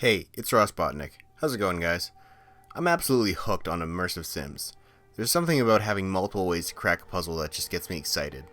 Hey, it's Rossbotnik. How's it going, guys? I'm absolutely hooked on immersive sims. There's something about having multiple ways to crack a puzzle that just gets me excited.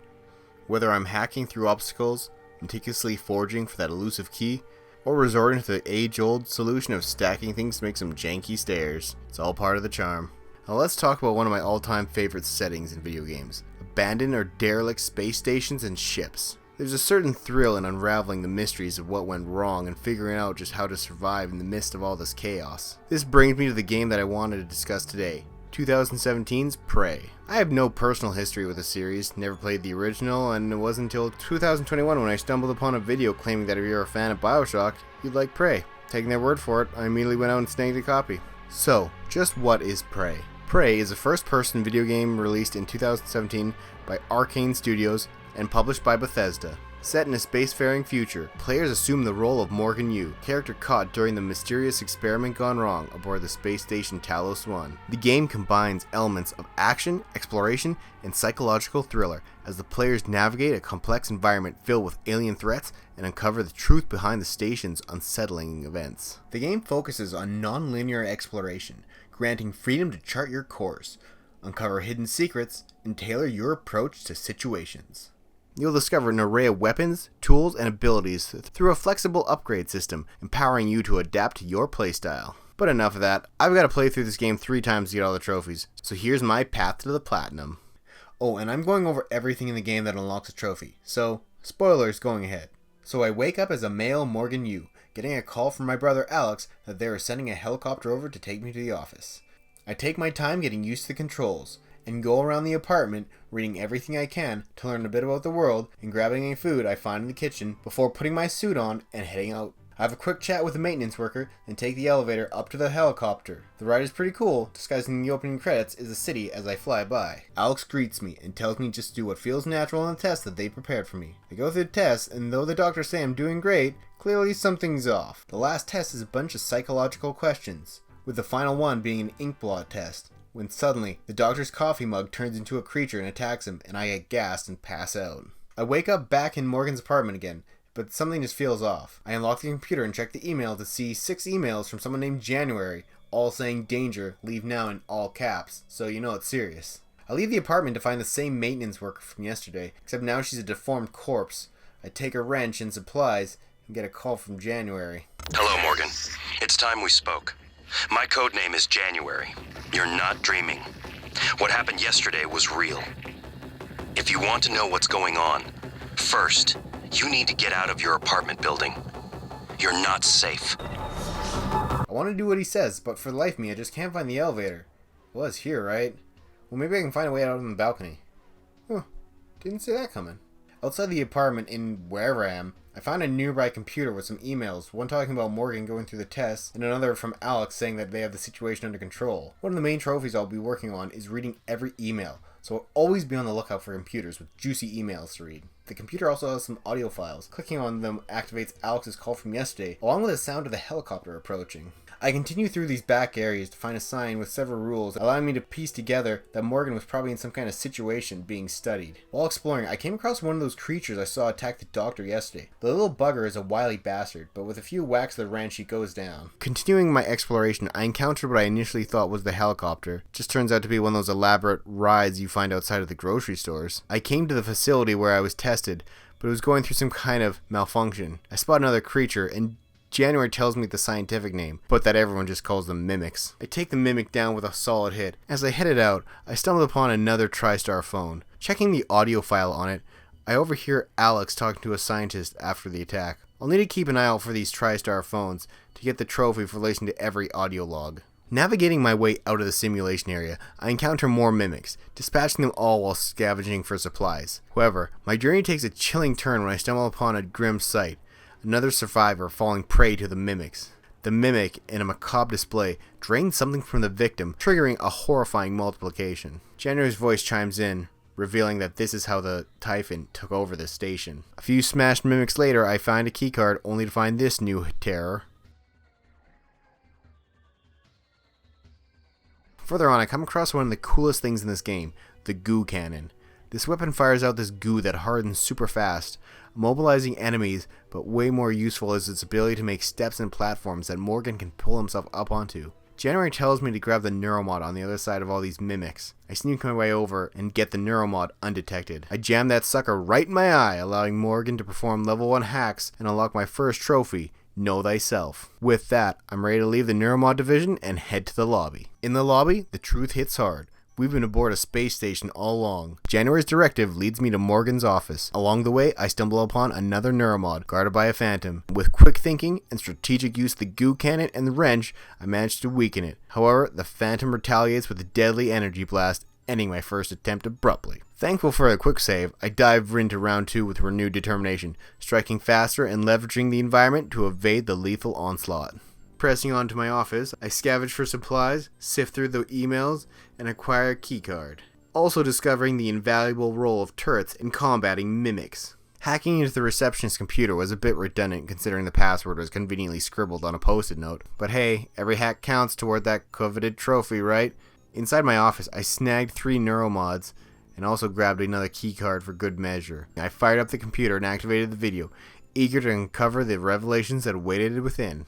Whether I'm hacking through obstacles, meticulously foraging for that elusive key, or resorting to the age-old solution of stacking things to make some janky stairs, it's all part of the charm. Now let's talk about one of my all-time favorite settings in video games: abandoned or derelict space stations and ships. There's a certain thrill in unraveling the mysteries of what went wrong and figuring out just how to survive in the midst of all this chaos. This brings me to the game that I wanted to discuss today, 2017's Prey. I have no personal history with the series, never played the original, and it wasn't until 2021 when I stumbled upon a video claiming that if you're a fan of BioShock, you'd like Prey. Taking their word for it, I immediately went out and snagged a copy. So, just what is Prey? Prey is a first-person video game released in 2017 by Arcane Studios and published by Bethesda. Set in a spacefaring future, players assume the role of Morgan Yu, character caught during the mysterious experiment gone wrong aboard the space station Talos 1. The game combines elements of action, exploration, and psychological thriller as the players navigate a complex environment filled with alien threats and uncover the truth behind the station's unsettling events. The game focuses on non-linear exploration, granting freedom to chart your course, uncover hidden secrets, and tailor your approach to situations. You'll discover an array of weapons, tools, and abilities through a flexible upgrade system, empowering you to adapt to your playstyle. But enough of that, I've got to play through this game 3 times to get all the trophies, so here's my path to the platinum. Oh, and I'm going over everything in the game that unlocks a trophy, so spoilers going ahead. So I wake up as a male Morgan Yu, getting a call from my brother Alex that they are sending a helicopter over to take me to the office. I take my time getting used to the controls, and go around the apartment reading everything I can to learn a bit about the world and grabbing any food I find in the kitchen before putting my suit on and heading out. I have a quick chat with the maintenance worker and take the elevator up to the helicopter. The ride is pretty cool. Disguising the opening credits is a city as I fly by. Alex greets me and tells me just to do what feels natural in the test that they prepared for me. I go through the test, and though the doctors say I'm doing great, clearly something's off. The last test is a bunch of psychological questions, with the final one being an ink blot test, when suddenly, the doctor's coffee mug turns into a creature and attacks him, and I get gassed and pass out. I wake up back in Morgan's apartment again, but something just feels off. I unlock the computer and check the email to see 6 emails from someone named January, all saying danger, leave now in all caps, so you know it's serious. I leave the apartment to find the same maintenance worker from yesterday, except now she's a deformed corpse. I take a wrench and supplies and get a call from January. Hello, Morgan. It's time we spoke. My code name is January. You're not dreaming. What happened yesterday was real. If you want to know what's going on, first, you need to get out of your apartment building. You're not safe. I want to do what he says, but for the life of me, I just can't find the elevator. It was here, right? Well, maybe I can find a way out on the balcony. Huh, didn't see that coming. Outside the apartment, in wherever I am, I found a nearby computer with some emails, one talking about Morgan going through the tests, and another from Alex saying that they have the situation under control. One of the main trophies I'll be working on is reading every email, so I'll always be on the lookout for computers with juicy emails to read. The computer also has some audio files. Clicking on them activates Alex's call from yesterday, along with the sound of the helicopter approaching. I continue through these back areas to find a sign with several rules, allowing me to piece together that Morgan was probably in some kind of situation being studied. While exploring, I came across one of those creatures I saw attack the doctor yesterday. The little bugger is a wily bastard, but with a few whacks of the wrench he goes down. Continuing my exploration, I encountered what I initially thought was the helicopter. Just turns out to be one of those elaborate rides you find outside of the grocery stores. I came to the facility where I was tested, but it was going through some kind of malfunction. I spot another creature, and January tells me the scientific name, but that everyone just calls them mimics. I take the mimic down with a solid hit. As I headed out, I stumbled upon another TriStar phone. Checking the audio file on it, I overhear Alex talking to a scientist after the attack. I'll need to keep an eye out for these TriStar phones to get the trophy for listening to every audio log. Navigating my way out of the simulation area, I encounter more mimics, dispatching them all while scavenging for supplies. However, my journey takes a chilling turn when I stumble upon a grim sight. Another survivor falling prey to the mimics. The mimic, in a macabre display, drains something from the victim, triggering a horrifying multiplication. January's voice chimes in, revealing that this is how the Typhon took over the station. A few smashed mimics later, I find a keycard only to find this new terror. Further on, I come across one of the coolest things in this game, the goo cannon. This weapon fires out this goo that hardens super fast, mobilizing enemies, but way more useful is its ability to make steps and platforms that Morgan can pull himself up onto. January tells me to grab the neuromod on the other side of all these mimics. I sneak my way over and get the neuromod undetected. I jam that sucker right in my eye, allowing Morgan to perform level 1 hacks and unlock my first trophy, Know Thyself. With that, I'm ready to leave the neuromod division and head to the lobby. In the lobby, the truth hits hard. We've been aboard a space station all along. January's directive leads me to Morgan's office. Along the way, I stumble upon another neuromod, guarded by a phantom. With quick thinking and strategic use of the goo cannon and the wrench, I manage to weaken it. However, the phantom retaliates with a deadly energy blast, ending my first attempt abruptly. Thankful for a quick save, I dive into round 2 with renewed determination, striking faster and leveraging the environment to evade the lethal onslaught. Pressing on to my office, I scavenge for supplies, sift through the emails, and acquire a keycard. Also discovering the invaluable role of turrets in combating mimics. Hacking into the receptionist's computer was a bit redundant considering the password was conveniently scribbled on a post-it note. But hey, every hack counts toward that coveted trophy, right? Inside my office, I snagged 3 neuromods and also grabbed another keycard for good measure. I fired up the computer and activated the video, eager to uncover the revelations that awaited within.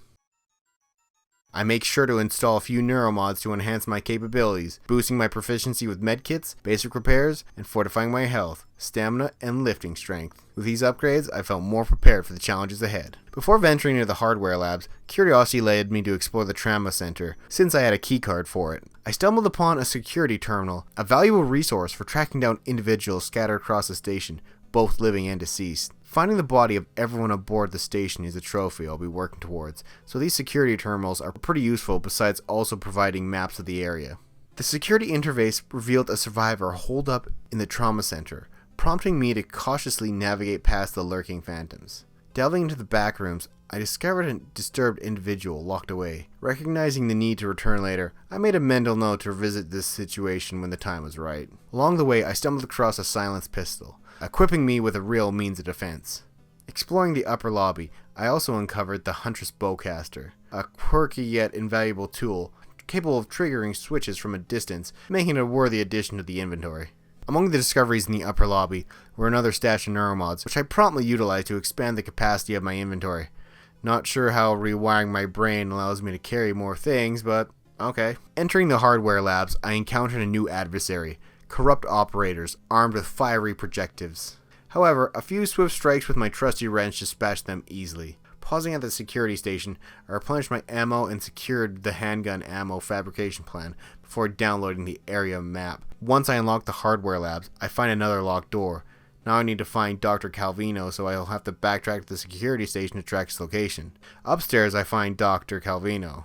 I make sure to install a few neuromods to enhance my capabilities, boosting my proficiency with medkits, basic repairs, and fortifying my health, stamina, and lifting strength. With these upgrades, I felt more prepared for the challenges ahead. Before venturing into the hardware labs, curiosity led me to explore the trauma center, since I had a keycard for it. I stumbled upon a security terminal, a valuable resource for tracking down individuals scattered across the station, both living and deceased. Finding the body of everyone aboard the station is a trophy I'll be working towards, so these security terminals are pretty useful besides also providing maps of the area. The security interface revealed a survivor holed up in the trauma center, prompting me to cautiously navigate past the lurking phantoms. Delving into the back rooms, I discovered a disturbed individual locked away. Recognizing the need to return later, I made a mental note to revisit this situation when the time was right. Along the way, I stumbled across a silenced pistol, equipping me with a real means of defense. Exploring the upper lobby, I also uncovered the Huntress Bowcaster, a quirky yet invaluable tool capable of triggering switches from a distance, making it a worthy addition to the inventory. Among the discoveries in the upper lobby were another stash of neuromods, which I promptly utilized to expand the capacity of my inventory. Not sure how rewiring my brain allows me to carry more things, but okay. Entering the hardware labs, I encountered a new adversary, corrupt operators armed with fiery projectives. However, a few swift strikes with my trusty wrench dispatched them easily. Pausing at the security station, I replenished my ammo and secured the handgun ammo fabrication plan before downloading the area map. Once I unlock the hardware labs, I find another locked door. Now I need to find Dr. Calvino, so I'll have to backtrack to the security station to track his location. Upstairs, I find Dr. Calvino.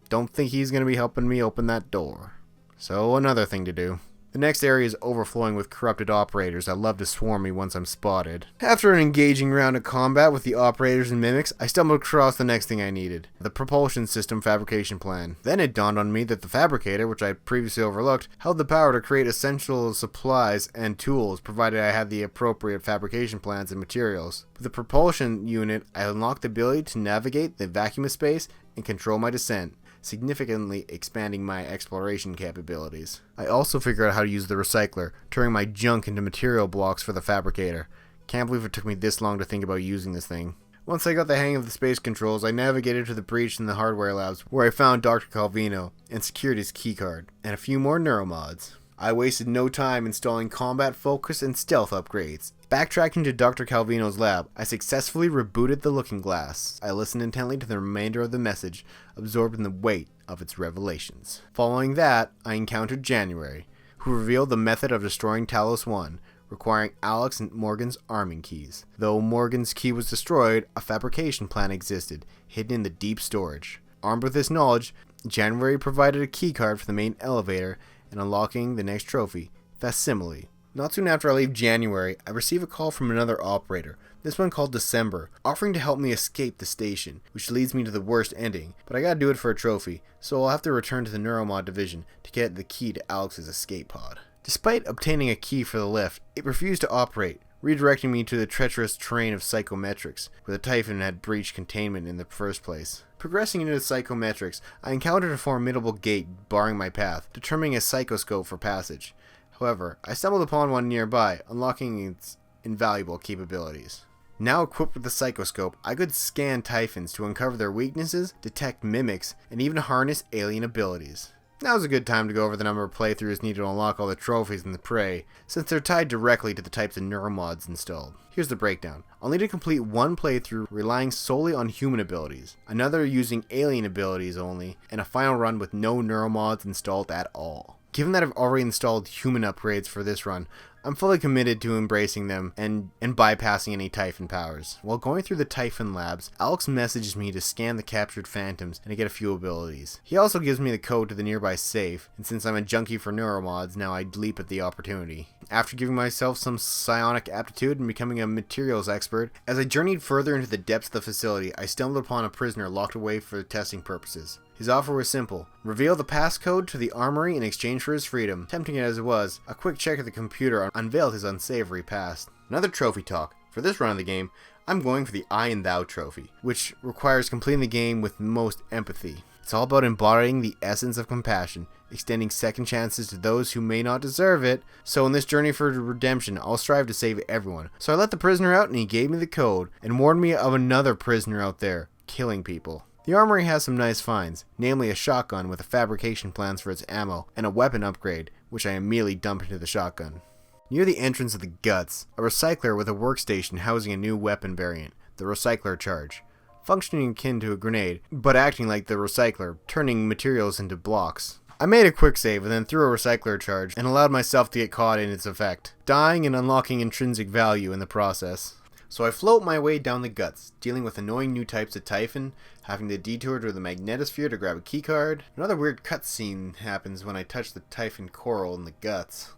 Don't think he's going to be helping me open that door. So another thing to do. The next area is overflowing with corrupted operators that love to swarm me once I'm spotted. After an engaging round of combat with the operators and mimics, I stumbled across the next thing I needed, the propulsion system fabrication plan. Then it dawned on me that the fabricator, which I had previously overlooked, held the power to create essential supplies and tools, provided I had the appropriate fabrication plans and materials. With the propulsion unit, I unlocked the ability to navigate the vacuum of space and control my descent, significantly expanding my exploration capabilities. I also figured out how to use the recycler, turning my junk into material blocks for the fabricator. Can't believe it took me this long to think about using this thing. Once I got the hang of the space controls, I navigated to the breach in the hardware labs, where I found Dr. Calvino and secured his keycard, and a few more neuromods. I wasted no time installing combat focus and stealth upgrades. Backtracking to Dr. Calvino's lab, I successfully rebooted the looking glass. I listened intently to the remainder of the message, absorbed in the weight of its revelations. Following that, I encountered January, who revealed the method of destroying Talos 1, requiring Alex and Morgan's arming keys. Though Morgan's key was destroyed, a fabrication plan existed, hidden in the deep storage. Armed with this knowledge, January provided a keycard for the main elevator and unlocking the next trophy, Facsimile. Not soon after I leave January, I receive a call from another operator, this one called December, offering to help me escape the station, which leads me to the worst ending, but I gotta do it for a trophy, so I'll have to return to the neuromod division to get the key to Alex's escape pod. Despite obtaining a key for the lift, it refused to operate, redirecting me to the treacherous terrain of Psychometrics, where the Typhon had breached containment in the first place. Progressing into the Psychometrics, I encountered a formidable gate barring my path, determining a psychoscope for passage. However, I stumbled upon one nearby, unlocking its invaluable capabilities. Now equipped with the psychoscope, I could scan Typhons to uncover their weaknesses, detect mimics, and even harness alien abilities. Now's a good time to go over the number of playthroughs needed to unlock all the trophies in the prey, since they're tied directly to the types of neuromods installed. Here's the breakdown. I'll need to complete one playthrough relying solely on human abilities, another using alien abilities only, and a final run with no neuromods installed at all. Given that I've already installed human upgrades for this run, I'm fully committed to embracing them and bypassing any Typhon powers. While going through the Typhon labs, Alex messages me to scan the captured phantoms and to get a few abilities. He also gives me the code to the nearby safe, and since I'm a junkie for neuromods, now I leap at the opportunity. After giving myself some psionic aptitude and becoming a materials expert, as I journeyed further into the depths of the facility, I stumbled upon a prisoner locked away for testing purposes. His offer was simple: reveal the passcode to the armory in exchange for his freedom. Tempting as it was, a quick check of the computer unveiled his unsavory past. Another trophy talk. For this run of the game, I'm going for the I and Thou trophy, which requires completing the game with most empathy. It's all about embodying the essence of compassion, extending second chances to those who may not deserve it. So in this journey for redemption, I'll strive to save everyone. So I let the prisoner out and he gave me the code and warned me of another prisoner out there, killing people. The armory has some nice finds, namely a shotgun with a fabrication plans for its ammo, and a weapon upgrade, which I immediately dump into the shotgun. Near the entrance of the G.U.T.S, a recycler with a workstation housing a new weapon variant, the recycler charge. Functioning akin to a grenade, but acting like the recycler, turning materials into blocks. I made a quick save and then threw a recycler charge and allowed myself to get caught in its effect, dying and unlocking intrinsic value in the process. So I float my way down the G.U.T.S, dealing with annoying new types of Typhon, having to detour to the magnetosphere to grab a keycard. Another weird cutscene happens when I touch the Typhon coral in the G.U.T.S.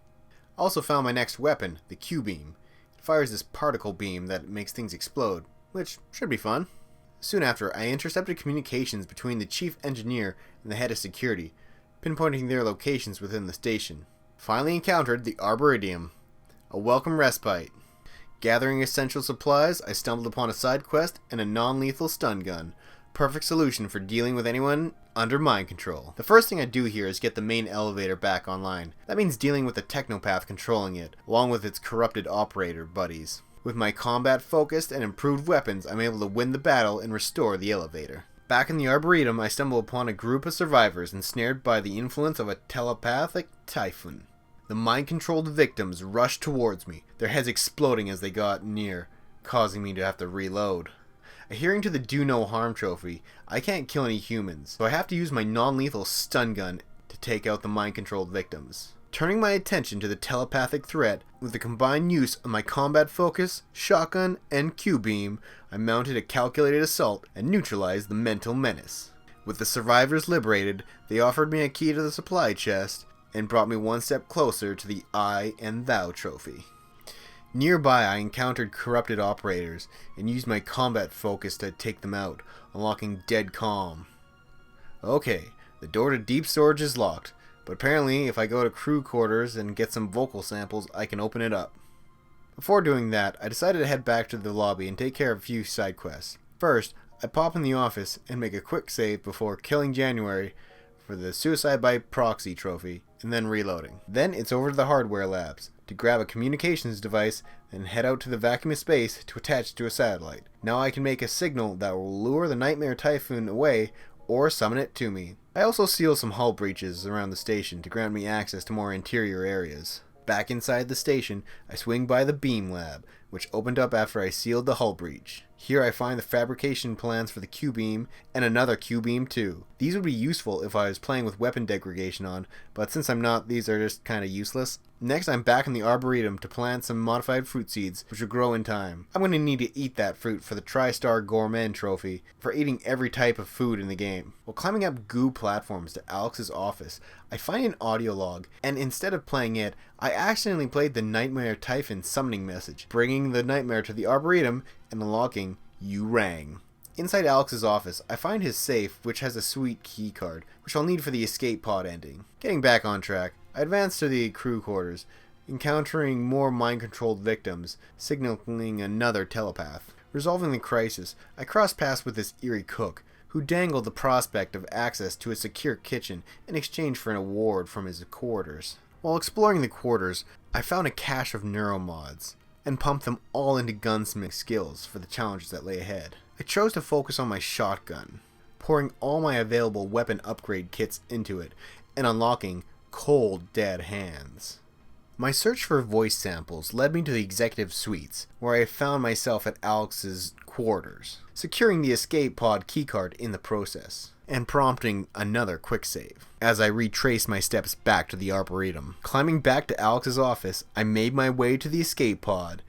Also found my next weapon, the Q-beam. It fires this particle beam that makes things explode, which should be fun. Soon after, I intercepted communications between the chief engineer and the head of security, pinpointing their locations within the station. Finally encountered the Arboretum, a welcome respite. Gathering essential supplies, I stumbled upon a side quest and a non-lethal stun gun. Perfect solution for dealing with anyone under mind control. The first thing I do here is get the main elevator back online. That means dealing with the technopath controlling it, along with its corrupted operator buddies. With my combat focused and improved weapons, I'm able to win the battle and restore the elevator. Back in the Arboretum, I stumble upon a group of survivors ensnared by the influence of a telepathic Typhon. The mind-controlled victims rushed towards me, their heads exploding as they got near, causing me to have to reload. Adhering to the Do No Harm trophy, I can't kill any humans, so I have to use my non-lethal stun gun to take out the mind-controlled victims. Turning my attention to the telepathic threat, with the combined use of my combat focus, shotgun, and Q-beam, I mounted a calculated assault and neutralized the mental menace. With the survivors liberated, they offered me a key to the supply chest, and brought me one step closer to the I and Thou trophy. Nearby, I encountered corrupted operators, and used my combat focus to take them out, unlocking Dead Calm. Okay, the door to deep storage is locked, but apparently if I go to crew quarters and get some vocal samples, I can open it up. Before doing that, I decided to head back to the lobby and take care of a few side quests. First, I pop in the office and make a quick save before killing January for the Suicide by Proxy trophy, and then reloading. Then it's over to the hardware labs to grab a communications device and head out to the vacuum of space to attach to a satellite. Now I can make a signal that will lure the Nightmare Typhon away or summon it to me. I also seal some hull breaches around the station to grant me access to more interior areas. Back inside the station, I swing by the Beam Lab, which opened up after I sealed the hull breach. Here I find the fabrication plans for the Q-beam and another Q-beam too. These would be useful if I was playing with weapon degradation on, but since I'm not, these are just kinda useless. Next, I'm back in the Arboretum to plant some modified fruit seeds, which will grow in time. I'm going to need to eat that fruit for the TriStar Gourmet trophy, for eating every type of food in the game. While climbing up goo platforms to Alex's office, I find an audio log, and instead of playing it, I accidentally played the Nightmare Typhon summoning message, bringing the nightmare to the Arboretum and unlocking You Rang. Inside Alex's office, I find his safe, which has a sweet key card, which I'll need for the escape pod ending. Getting back on track, I advance to the crew quarters, encountering more mind-controlled victims, signaling another telepath. Resolving the crisis, I cross paths with this eerie cook, who dangled the prospect of access to a secure kitchen in exchange for an award from his quarters. While exploring the quarters, I found a cache of neuromods, and pumped them all into gunsmith skills for the challenges that lay ahead. I chose to focus on my shotgun, pouring all my available weapon upgrade kits into it, and unlocking cold dead hands. My search for voice samples led me to the executive suites, where I found myself at Alex's quarters, securing the escape pod keycard in the process, and prompting another quick save. As I retraced my steps back to the Arboretum, climbing back to Alex's office, I made my way to the escape pod,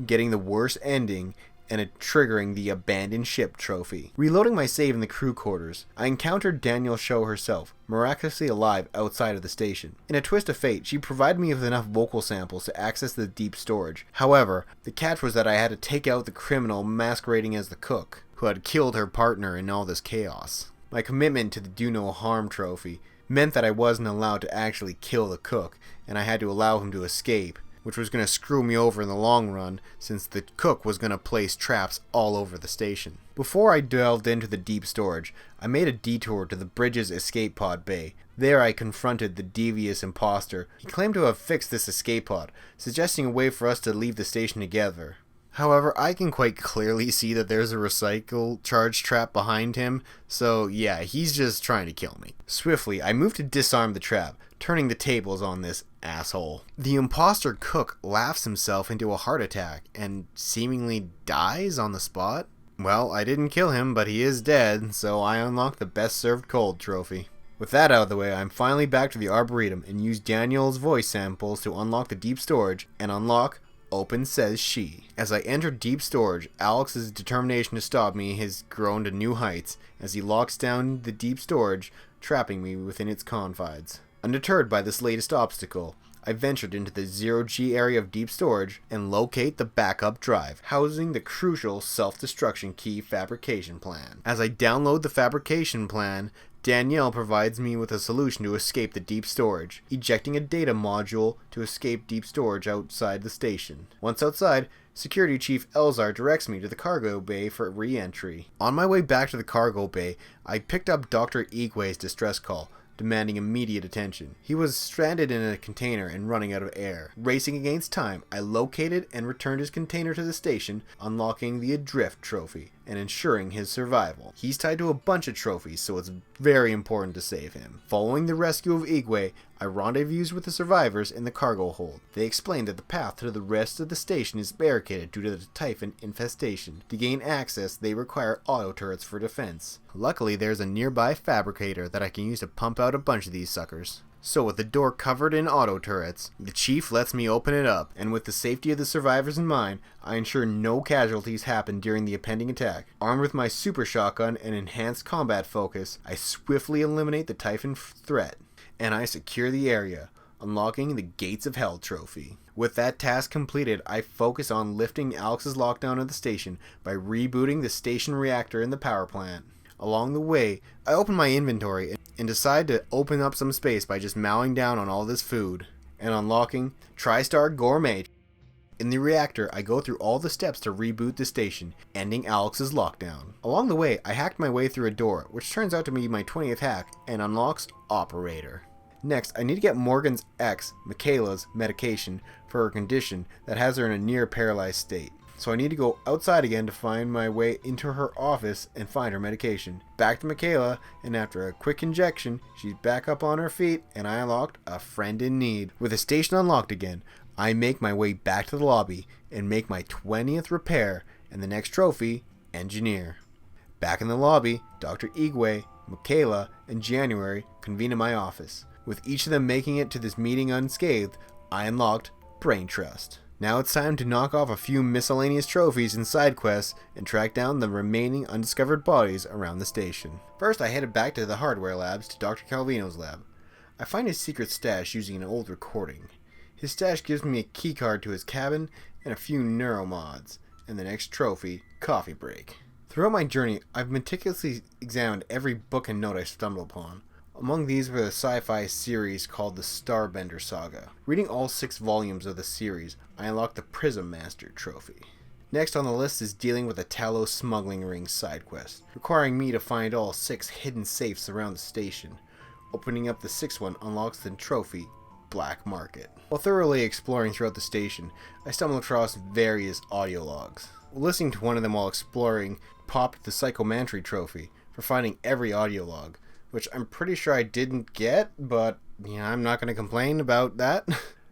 getting the worst ending and triggering the abandoned ship trophy. Reloading my save in the crew quarters, I encountered Danielle Shaw herself, miraculously alive outside of the station. In a twist of fate, she provided me with enough vocal samples to access the deep storage. However, the catch was that I had to take out the criminal masquerading as the cook, who had killed her partner in all this chaos. My commitment to the Do No Harm trophy meant that I wasn't allowed to actually kill the cook, and I had to allow him to escape, which was going to screw me over in the long run since the cook was going to place traps all over the station. Before I delved into the deep storage, I made a detour to the bridge's escape pod bay. There I confronted the devious imposter. He claimed to have fixed this escape pod, suggesting a way for us to leave the station together. However, I can quite clearly see that there's a recycle charge trap behind him, so yeah, he's just trying to kill me. Swiftly, I moved to disarm the trap, turning the tables on this asshole. The imposter cook laughs himself into a heart attack and seemingly dies on the spot. Well, I didn't kill him, but he is dead, so I unlocked the Best Served Cold trophy. With that out of the way, I'm finally back to the Arboretum and use Danielle's voice samples to unlock the deep storage and unlock Open Says She. As I enter deep storage, Alex's determination to stop me has grown to new heights as he locks down the deep storage, trapping me within its confines. Undeterred by this latest obstacle, I ventured into the 0G area of deep storage and locate the backup drive, housing the crucial self-destruction key fabrication plan. As I download the fabrication plan, Danielle provides me with a solution to escape the deep storage, ejecting a data module to escape deep storage outside the station. Once outside, Security Chief Elzar directs me to the cargo bay for re-entry. On my way back to the cargo bay, I picked up Dr. Igwe's distress call, demanding immediate attention. He was stranded in a container and running out of air. Racing against time, I located and returned his container to the station, unlocking the Adrift trophy and ensuring his survival. He's tied to a bunch of trophies, so it's very important to save him. Following the rescue of Igwe, I rendezvoused with the survivors in the cargo hold. They explained that the path to the rest of the station is barricaded due to the Typhon infestation. To gain access, they require auto turrets for defense. Luckily, there's a nearby fabricator that I can use to pump out a bunch of these suckers. So with the door covered in auto turrets, the chief lets me open it up, and with the safety of the survivors in mind, I ensure no casualties happen during the impending attack. Armed with my super shotgun and enhanced combat focus, I swiftly eliminate the Typhon threat, and I secure the area, unlocking the Gates of Hell trophy. With that task completed, I focus on lifting Alex's lockdown of the station by rebooting the station reactor in the power plant. Along the way, I open my inventory and decide to open up some space by just mowing down on all this food and unlocking TriStar Gourmet. In the reactor, I go through all the steps to reboot the station, ending Alex's lockdown. Along the way, I hacked my way through a door, which turns out to be my 20th hack, and unlocks Operator. Next, I need to get Morgan's ex, Michaela's, medication for her condition that has her in a near paralyzed state. So I need to go outside again to find my way into her office and find her medication. Back to Michaela, and after a quick injection, she's back up on her feet, and I unlocked a friend in need. With the station unlocked again, I make my way back to the lobby and make my 20th repair, and the next trophy, Engineer. Back in the lobby, Dr. Igwe, Michaela, and January convene in my office. With each of them making it to this meeting unscathed, I unlocked Brain Trust. Now it's time to knock off a few miscellaneous trophies and side quests and track down the remaining undiscovered bodies around the station. First, I headed back to the hardware labs to Dr. Calvino's lab. I find his secret stash using an old recording. His stash gives me a keycard to his cabin and a few neuromods, and the next trophy, Coffee Break. Throughout my journey, I've meticulously examined every book and note I stumbled upon. Among these were the sci-fi series called the Starbender Saga. Reading all 6 volumes of the series, I unlocked the Prism Master trophy. Next on the list is dealing with a Talos smuggling ring side quest, requiring me to find all 6 hidden safes around the station. Opening up the 6th one unlocks the trophy, black market. While thoroughly exploring throughout the station, I stumbled across various audio logs. Listening to one of them while exploring popped the Psychotronics trophy for finding every audio log, which I'm pretty sure I didn't get, but yeah, I'm not going to complain about that.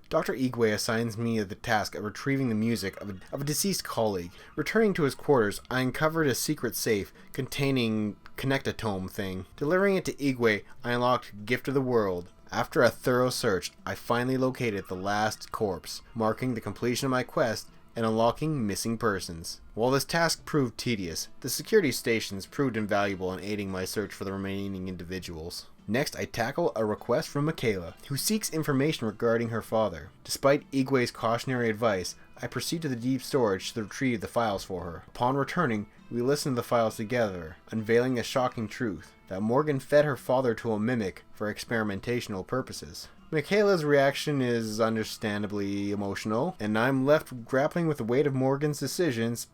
Dr. Igwe assigns me the task of retrieving the music of a deceased colleague. Returning to his quarters, I uncovered a secret safe containing connectotome thing. Delivering it to Igwe, I unlocked Gift of the World. After a thorough search, I finally located the last corpse, marking the completion of my quest and unlocking missing persons. While this task proved tedious, the security stations proved invaluable in aiding my search for the remaining individuals. Next, I tackle a request from Michaela, who seeks information regarding her father. Despite Igwe's cautionary advice, I proceed to the deep storage to retrieve the files for her. Upon returning, we listen to the files together, unveiling the shocking truth that Morgan fed her father to a mimic for experimentational purposes. Michaela's reaction is understandably emotional, and I'm left grappling with the weight of Morgan's decisions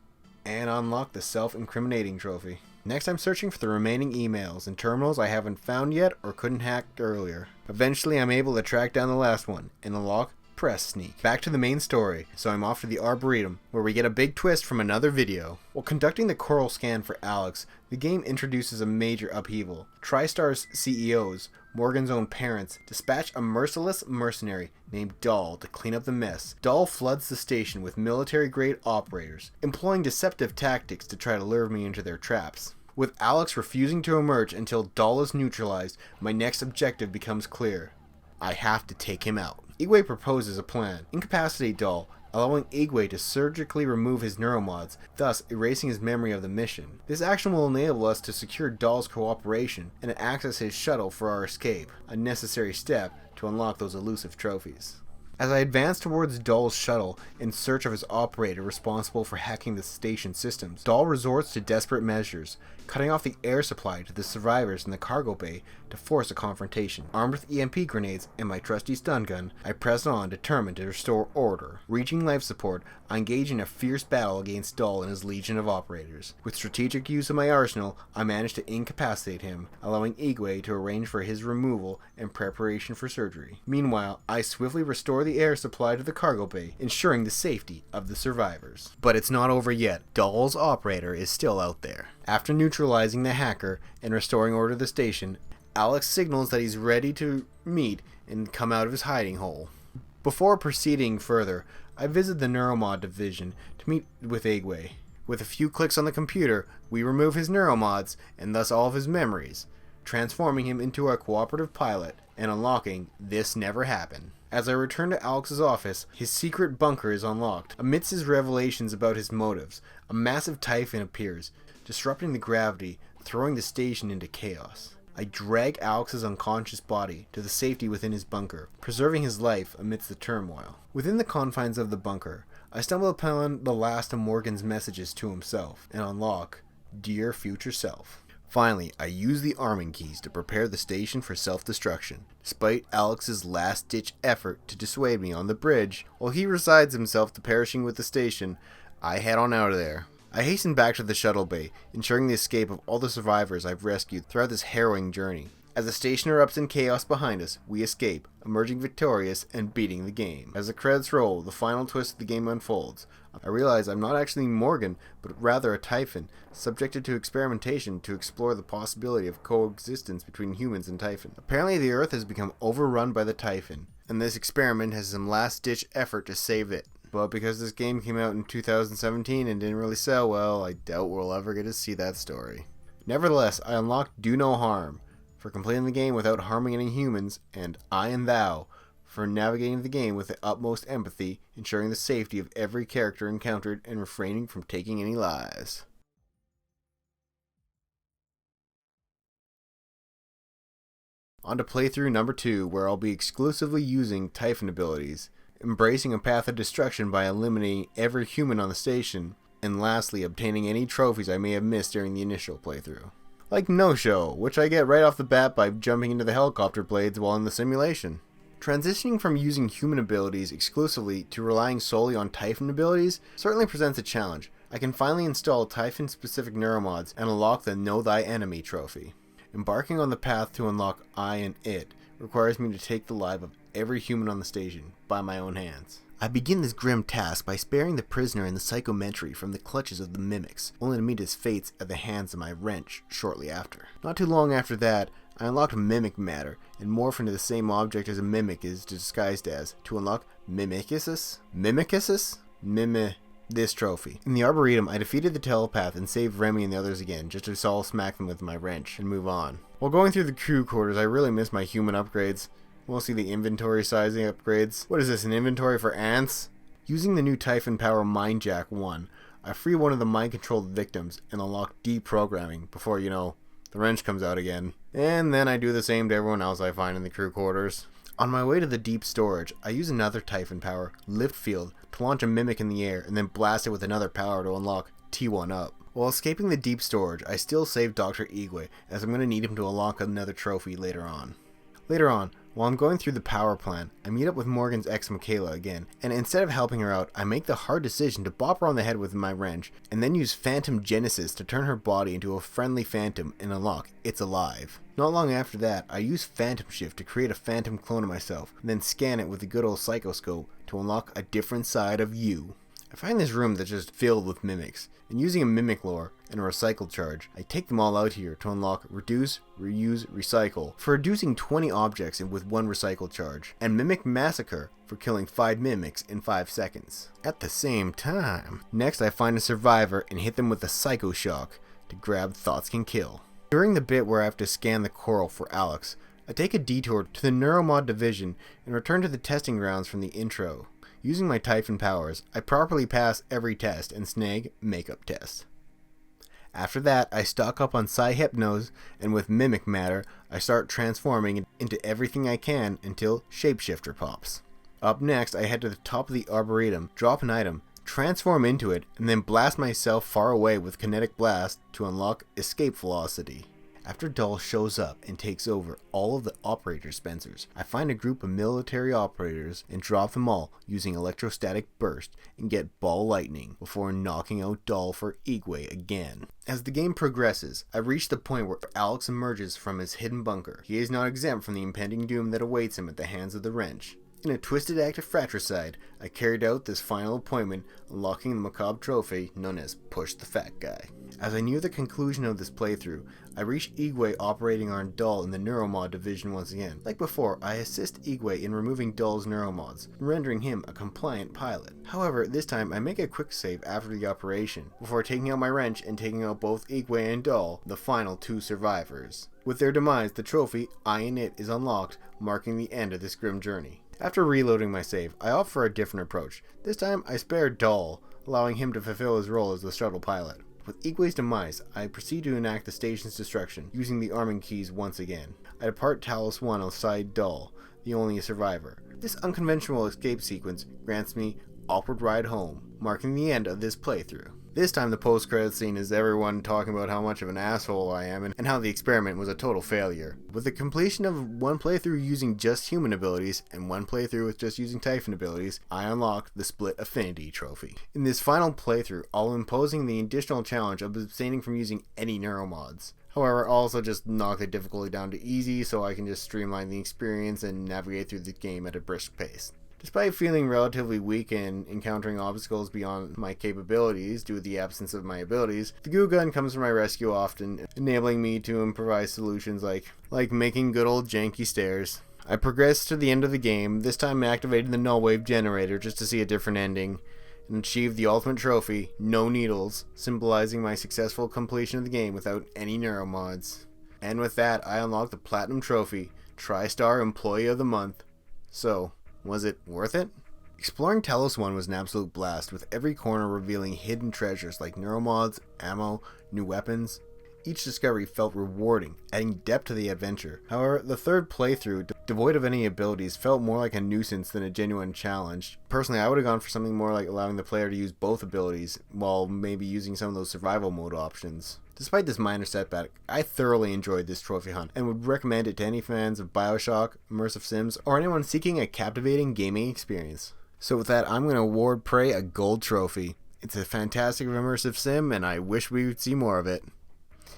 and unlock the self-incriminating trophy. Next, I'm searching for the remaining emails and terminals I haven't found yet or couldn't hack earlier. Eventually, I'm able to track down the last one and unlock Press Sneak. Back to the main story, so I'm off to the Arboretum, where we get a big twist from another video. While conducting the coral scan for Alex, the game introduces a major upheaval. TriStar's CEOs, Morgan's own parents, dispatch a merciless mercenary named Dahl to clean up the mess. Dahl floods the station with military-grade operators, employing deceptive tactics to try to lure me into their traps. With Alex refusing to emerge until Dahl is neutralized, my next objective becomes clear. I have to take him out. Igwe proposes a plan. Incapacitate Dahl, allowing Igwe to surgically remove his neuromods, thus erasing his memory of the mission. This action will enable us to secure Dahl's cooperation and access his shuttle for our escape, a necessary step to unlock those elusive trophies. As I advance towards Dahl's shuttle in search of his operator responsible for hacking the station systems, Dahl resorts to desperate measures, cutting off the air supply to the survivors in the cargo bay to force a confrontation. Armed with EMP grenades and my trusty stun gun, I press on, determined to restore order. Reaching life support, I engage in a fierce battle against Dahl and his legion of operators. With strategic use of my arsenal, I manage to incapacitate him, allowing Igwe to arrange for his removal and preparation for surgery. Meanwhile, I swiftly restore the air supply to the cargo bay, ensuring the safety of the survivors. But it's not over yet. Dahl's operator is still out there. After neutralizing the hacker and restoring order to the station, Alex signals that he's ready to meet and come out of his hiding hole. Before proceeding further, I visit the neuromod division to meet with Igwe. With a few clicks on the computer, we remove his neuromods and thus all of his memories, transforming him into a cooperative pilot and unlocking This Never Happened. As I return to Alex's office, his secret bunker is unlocked. Amidst his revelations about his motives, a massive Typhon appears, disrupting the gravity, throwing the station into chaos. I drag Alex's unconscious body to the safety within his bunker, preserving his life amidst the turmoil. Within the confines of the bunker, I stumble upon the last of Morgan's messages to himself, and unlock Dear Future Self. Finally, I use the arming keys to prepare the station for self-destruction. Despite Alex's last-ditch effort to dissuade me on the bridge, while he resigns himself to perishing with the station, I head on out of there. I hasten back to the shuttle bay, ensuring the escape of all the survivors I've rescued throughout this harrowing journey. As the station erupts in chaos behind us, we escape, emerging victorious and beating the game. As the credits roll, the final twist of the game unfolds. I realize I'm not actually Morgan, but rather a Typhon, subjected to experimentation to explore the possibility of coexistence between humans and Typhon. Apparently the Earth has become overrun by the Typhon, and this experiment has some last-ditch effort to save it. But because this game came out in 2017 and didn't really sell well, I doubt we'll ever get to see that story. Nevertheless, I unlocked Do No Harm for completing the game without harming any humans, and I and Thou for navigating the game with the utmost empathy, ensuring the safety of every character encountered and refraining from taking any lives. On to playthrough number 2, where I'll be exclusively using Typhon abilities, embracing a path of destruction by eliminating every human on the station, and lastly obtaining any trophies I may have missed during the initial playthrough. Like No Show, which I get right off the bat by jumping into the helicopter blades while in the simulation. Transitioning from using human abilities exclusively to relying solely on Typhon abilities certainly presents a challenge. I can finally install Typhon-specific neuromods and unlock the Know Thy Enemy trophy. Embarking on the path to unlock I and It requires me to take the life of every human on the station by my own hands. I begin this grim task by sparing the prisoner in the psychometry from the clutches of the mimics, only to meet his fates at the hands of my wrench shortly after. Not too long after that, I unlocked mimic matter and morph into the same object as a mimic is disguised as to unlock Mimicis? This trophy. In the Arboretum, I defeated the telepath and saved Remy and the others again, just to all smack them with my wrench and move on. While going through the crew quarters, I really miss my human upgrades. Mostly the inventory sizing upgrades. What is this, an inventory for ants? Using the new Typhon power Mind Jack 1, I free one of the mind-controlled victims and unlock deprogramming before, the wrench comes out again. And then I do the same to everyone else I find in the crew quarters. On my way to the deep storage, I use another Typhon power, Lift Field, to launch a mimic in the air and then blast it with another power to unlock T1 up. While escaping the deep storage, I still save Dr. Igwe, as I'm going to need him to unlock another trophy later on. While I'm going through the power plant, I meet up with Morgan's ex Michaela again, and instead of helping her out, I make the hard decision to bop her on the head with my wrench, and then use Phantom Genesis to turn her body into a friendly phantom and unlock It's Alive. Not long after that, I use Phantom Shift to create a phantom clone of myself, and then scan it with the good old Psychoscope to unlock a different side of you. I find this room that's just filled with mimics, and using a mimic lore and a recycle charge, I take them all out here to unlock Reduce, Reuse, Recycle for reducing 20 objects with one recycle charge, and Mimic Massacre for killing 5 mimics in 5 seconds. At the same time, next I find a survivor and hit them with a Psycho Shock to grab Thoughts Can Kill. During the bit where I have to scan the coral for Alex, I take a detour to the neuromod division and return to the testing grounds from the intro. Using my Typhon powers, I properly pass every test and snag Makeup Test. After that, I stock up on Psy-Hypnose, and with Mimic Matter, I start transforming into everything I can until Shapeshifter pops. Up next, I head to the top of the Arboretum, drop an item, transform into it, and then blast myself far away with Kinetic Blast to unlock Escape Velocity. After Dull shows up and takes over all of the operator Spencers, I find a group of military operators and drop them all using Electrostatic Burst and get Ball Lightning before knocking out Dull for Igwe again. As the game progresses, I reach the point where Alex emerges from his hidden bunker. He is not exempt from the impending doom that awaits him at the hands of the wrench. In a twisted act of fratricide, I carried out this final appointment, unlocking the macabre trophy known as Push the Fat Guy. As I near the conclusion of this playthrough, I reach Igwe operating on Dull in the neuromod division once again. Like before, I assist Igwe in removing Dull's neuromods, rendering him a compliant pilot. However, this time I make a quick save after the operation, before taking out my wrench and taking out both Igwe and Dull, the final 2 survivors. With their demise, the trophy, I and It, is unlocked, marking the end of this grim journey. After reloading my save, I opt for a different approach. This time, I spare Dull, allowing him to fulfill his role as the shuttle pilot. With Igwe's demise, I proceed to enact the station's destruction, using the arming keys once again. I depart Talos 1 alongside Dull, the only survivor. This unconventional escape sequence grants me Awkward Ride Home, marking the end of this playthrough. This time the post-credits scene is everyone talking about how much of an asshole I am and how the experiment was a total failure. With the completion of one playthrough using just human abilities and one playthrough with just using Typhon abilities, I unlocked the Split Affinity trophy. In this final playthrough, I'll imposing the additional challenge of abstaining from using any neuromods. However, I'll also just knock the difficulty down to easy so I can just streamline the experience and navigate through the game at a brisk pace. Despite feeling relatively weak and encountering obstacles beyond my capabilities due to the absence of my abilities, the goo gun comes to my rescue often, enabling me to improvise solutions like making good old janky stairs. I progressed to the end of the game, this time activating the null wave generator just to see a different ending, and achieved the ultimate trophy, No Needles, symbolizing my successful completion of the game without any neuromods. And with that, I unlocked the Platinum Trophy, TriStar Employee of the Month. So, was it worth it? Exploring Talos 1 was an absolute blast, with every corner revealing hidden treasures like neuromods, ammo, new weapons. Each discovery felt rewarding, adding depth to the adventure. However, the third playthrough, devoid of any abilities, felt more like a nuisance than a genuine challenge. Personally, I would have gone for something more like allowing the player to use both abilities, while maybe using some of those survival mode options. Despite this minor setback, I thoroughly enjoyed this trophy hunt and would recommend it to any fans of Bioshock, immersive sims, or anyone seeking a captivating gaming experience. So with that, I'm going to award Prey a gold trophy. It's a fantastic immersive sim, and I wish we would see more of it.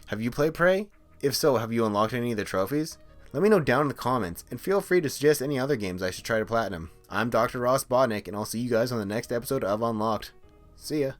Have you played Prey? If so, have you unlocked any of the trophies? Let me know down in the comments, and feel free to suggest any other games I should try to platinum. I'm Dr. Rossbotnik, and I'll see you guys on the next episode of Unlocked. See ya.